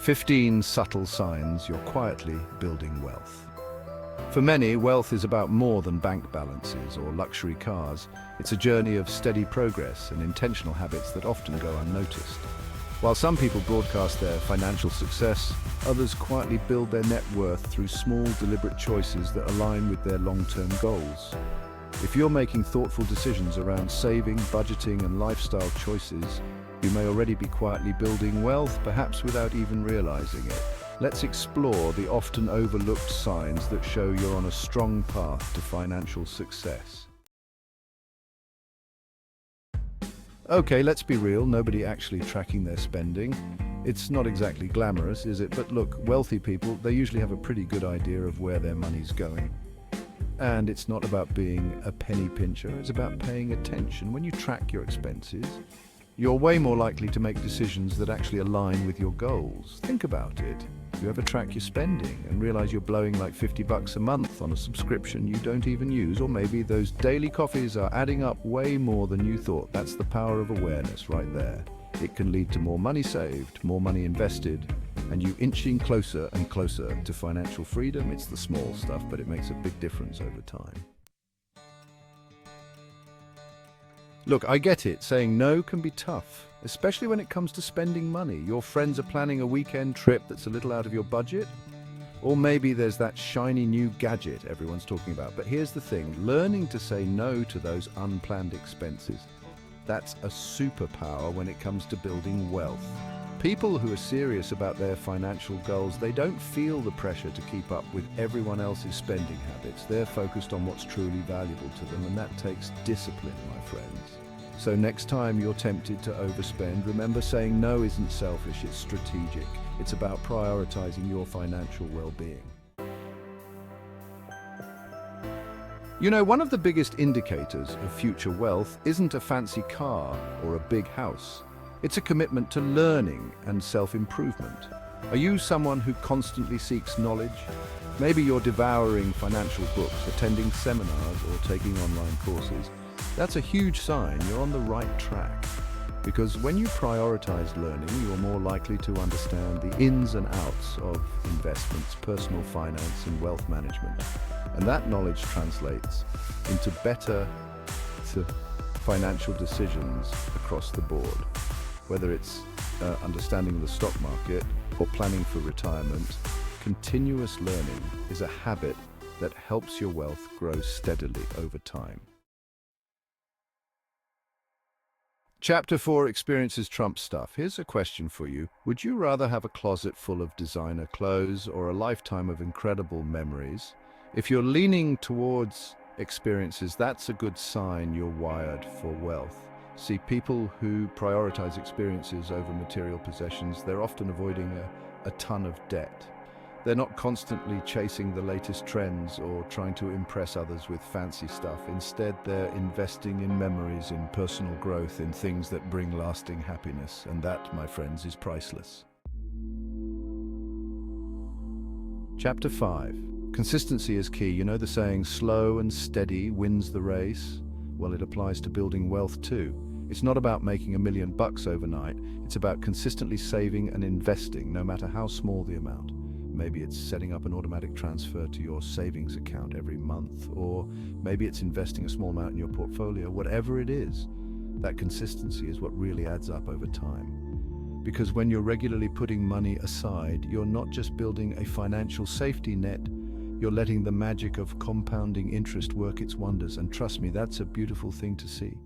15 subtle signs you're quietly building wealth. For many, wealth is about more than bank balances or luxury cars. It's a journey of steady progress and intentional habits that often go unnoticed. While some people broadcast their financial success, others quietly build their net worth through small, deliberate choices that align with their long-term goals. If you're making thoughtful decisions around saving, budgeting, and lifestyle choices, you may already be quietly building wealth, perhaps without even realizing it. Let's explore the often overlooked signs that show you're on a strong path to financial success. Okay, let's be real, nobody actually tracking their spending. It's not exactly glamorous, is it? But look, wealthy people, they usually have a pretty good idea of where their money's going. And it's not about being a penny pincher, it's about paying attention. When you track your expenses, you're way more likely to make decisions that actually align with your goals. Think about it. You ever track your spending and realize you're blowing like $50 a month on a subscription you don't even use? Or maybe those daily coffees are adding up way more than you thought. That's the power of awareness right there. It can lead to more money saved, more money invested, and you inching closer and closer to financial freedom. It's the small stuff, but it makes a big difference over time. Look, I get it. Saying no can be tough, especially when it comes to spending money. Your friends are planning a weekend trip that's a little out of your budget. Or maybe there's that shiny new gadget everyone's talking about. But here's the thing, learning to say no to those unplanned expenses, that's a superpower when it comes to building wealth. People who are serious about their financial goals, they don't feel the pressure to keep up with everyone else's spending habits. They're focused on what's truly valuable to them, and that takes discipline, my friends. So next time you're tempted to overspend, remember saying no isn't selfish, it's strategic. It's about prioritizing your financial well-being. You know, one of the biggest indicators of future wealth isn't a fancy car or a big house. It's a commitment to learning and self-improvement. Are you someone who constantly seeks knowledge? Maybe you're devouring financial books, attending seminars, or taking online courses. That's a huge sign you're on the right track. Because when you prioritize learning, you're more likely to understand the ins and outs of investments, personal finance, and wealth management. And that knowledge translates into better financial decisions across the board. Whether it's understanding the stock market or planning for retirement, continuous learning is a habit that helps your wealth grow steadily over time. Chapter 4, Experiences Trump Stuff. Here's a question for you. Would you rather have a closet full of designer clothes or a lifetime of incredible memories? If you're leaning towards experiences, that's a good sign you're wired for wealth. See, people who prioritize experiences over material possessions, they're often avoiding a ton of debt. They're not constantly chasing the latest trends or trying to impress others with fancy stuff. Instead, they're investing in memories, in personal growth, in things that bring lasting happiness. And that, my friends, is priceless. Chapter 5. Consistency is key. You know the saying, slow and steady wins the race? Well, it applies to building wealth too. It's not about making $1 million overnight. It's about consistently saving and investing, no matter how small the amount. Maybe it's setting up an automatic transfer to your savings account every month, or maybe it's investing a small amount in your portfolio. Whatever it is, that consistency is what really adds up over time. Because when you're regularly putting money aside, you're not just building a financial safety net, you're letting the magic of compounding interest work its wonders. And trust me, that's a beautiful thing to see.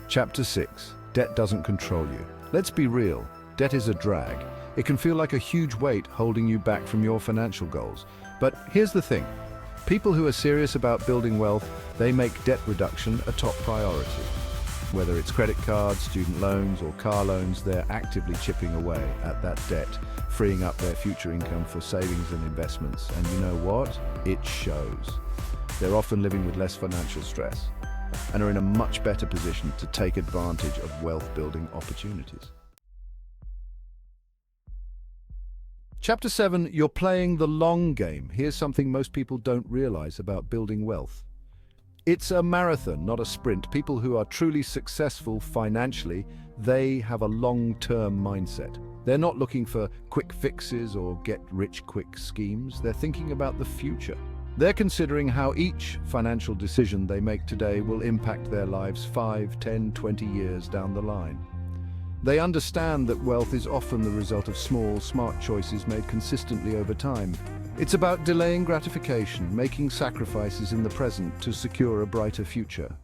Chapter 6. Debt doesn't control you. Let's be real. Debt is a drag. It can feel like a huge weight holding you back from your financial goals. But here's the thing. People who are serious about building wealth, they make debt reduction a top priority. Whether it's credit cards, student loans, or car loans, they're actively chipping away at that debt, freeing up their future income for savings and investments. And you know what? It shows. They're often living with less financial stress and are in a much better position to take advantage of wealth-building opportunities. Chapter 7, you're playing the long game. Here's something most people don't realize about building wealth. It's a marathon, not a sprint. People who are truly successful financially, they have a long-term mindset. They're not looking for quick fixes or get-rich-quick schemes. They're thinking about the future. They're considering how each financial decision they make today will impact their lives 5, 10, 20 years down the line. They understand that wealth is often the result of small, smart choices made consistently over time. It's about delaying gratification, making sacrifices in the present to secure a brighter future.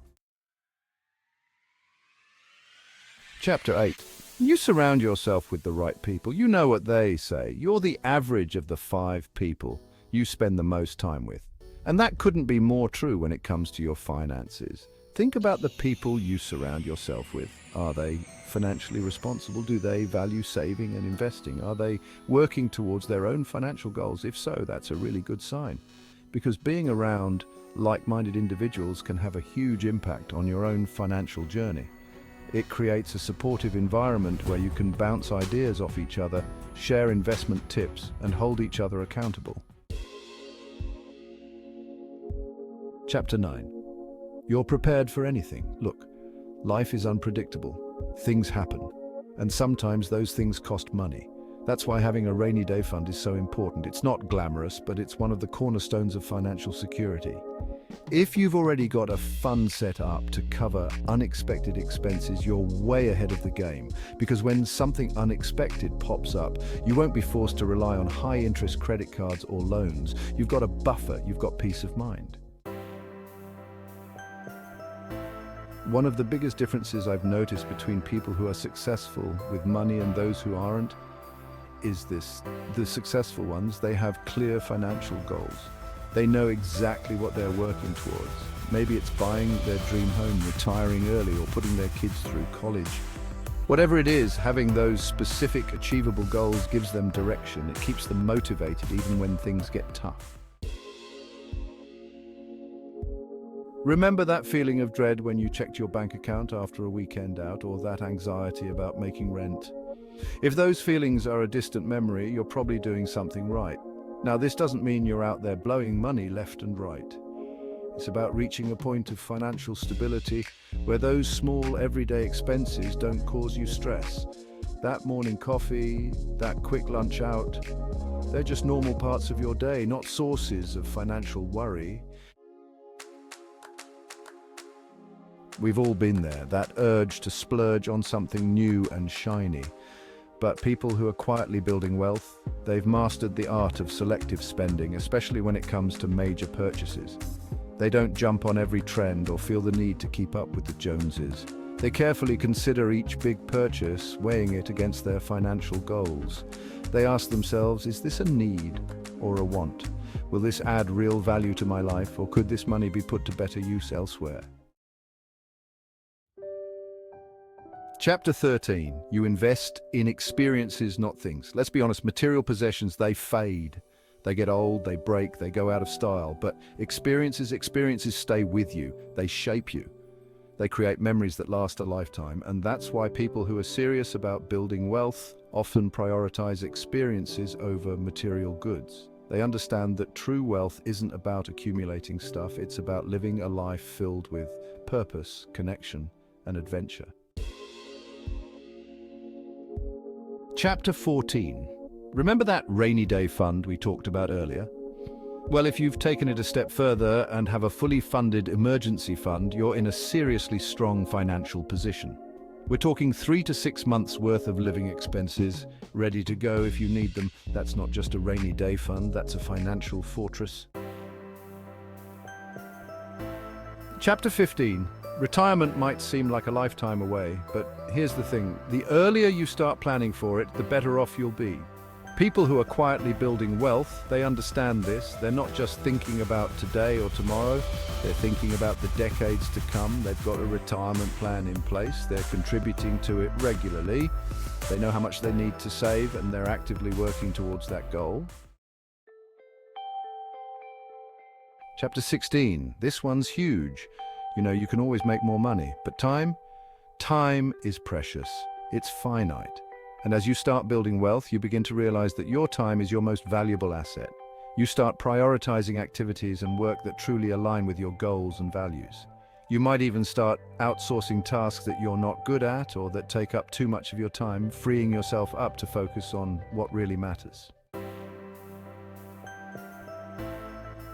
Chapter 8. You surround yourself with the right people. You know what they say. You're the average of the 5 people you spend the most time with. And that couldn't be more true when it comes to your finances. Think about the people you surround yourself with. Are they financially responsible? Do they value saving and investing? Are they working towards their own financial goals? If so, that's a really good sign. Because being around like-minded individuals can have a huge impact on your own financial journey. It creates a supportive environment where you can bounce ideas off each other, share investment tips, and hold each other accountable. Chapter 9. You're prepared for anything. Look, life is unpredictable. Things happen. And sometimes those things cost money. That's why having a rainy day fund is so important. It's not glamorous, but it's one of the cornerstones of financial security. If you've already got a fund set up to cover unexpected expenses, you're way ahead of the game. Because when something unexpected pops up, you won't be forced to rely on high-interest credit cards or loans. You've got a buffer, you've got peace of mind. One of the biggest differences I've noticed between people who are successful with money and those who aren't is this. The successful ones, they have clear financial goals. They know exactly what they're working towards. Maybe it's buying their dream home, retiring early, or putting their kids through college. Whatever it is, having those specific, achievable goals gives them direction. It keeps them motivated even when things get tough. Remember that feeling of dread when you checked your bank account after a weekend out, or that anxiety about making rent? If those feelings are a distant memory, you're probably doing something right. Now, this doesn't mean you're out there blowing money left and right. It's about reaching a point of financial stability where those small everyday expenses don't cause you stress. That morning coffee, that quick lunch out, they're just normal parts of your day, not sources of financial worry. We've all been there, that urge to splurge on something new and shiny. But people who are quietly building wealth, they've mastered the art of selective spending, especially when it comes to major purchases. They don't jump on every trend or feel the need to keep up with the Joneses. They carefully consider each big purchase, weighing it against their financial goals. They ask themselves, is this a need or a want? Will this add real value to my life, or could this money be put to better use elsewhere? Chapter 13. You invest in experiences, not things. Let's be honest, material possessions, they fade. They get old, they break, they go out of style. But experiences stay with you. They shape you. They create memories that last a lifetime. And that's why people who are serious about building wealth often prioritize experiences over material goods. They understand that true wealth isn't about accumulating stuff. It's about living a life filled with purpose, connection, and adventure. Chapter 14. Remember that rainy day fund we talked about earlier? Well, if you've taken it a step further and have a fully funded emergency fund, you're in a seriously strong financial position. We're talking 3 to 6 months worth of living expenses, ready to go if you need them. That's not just a rainy day fund, that's a financial fortress. Chapter 15. Retirement might seem like a lifetime away, but here's the thing. The earlier you start planning for it, the better off you'll be. People who are quietly building wealth, they understand this. They're not just thinking about today or tomorrow, they're thinking about the decades to come. They've got a retirement plan in place. They're contributing to it regularly. They know how much they need to save, and they're actively working towards that goal. Chapter 16. This one's huge. You know, you can always make more money, but time is precious. It's finite. And as you start building wealth, you begin to realize that your time is your most valuable asset. You start prioritizing activities and work that truly align with your goals and values. You might even start outsourcing tasks that you're not good at or that take up too much of your time, freeing yourself up to focus on what really matters.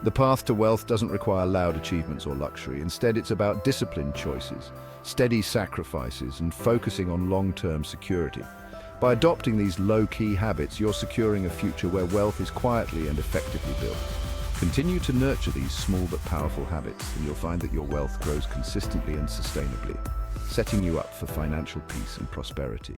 The path to wealth doesn't require loud achievements or luxury. Instead, it's about disciplined choices, steady sacrifices, and focusing on long-term security. By adopting these low-key habits, you're securing a future where wealth is quietly and effectively built. Continue to nurture these small but powerful habits, and you'll find that your wealth grows consistently and sustainably, setting you up for financial peace and prosperity.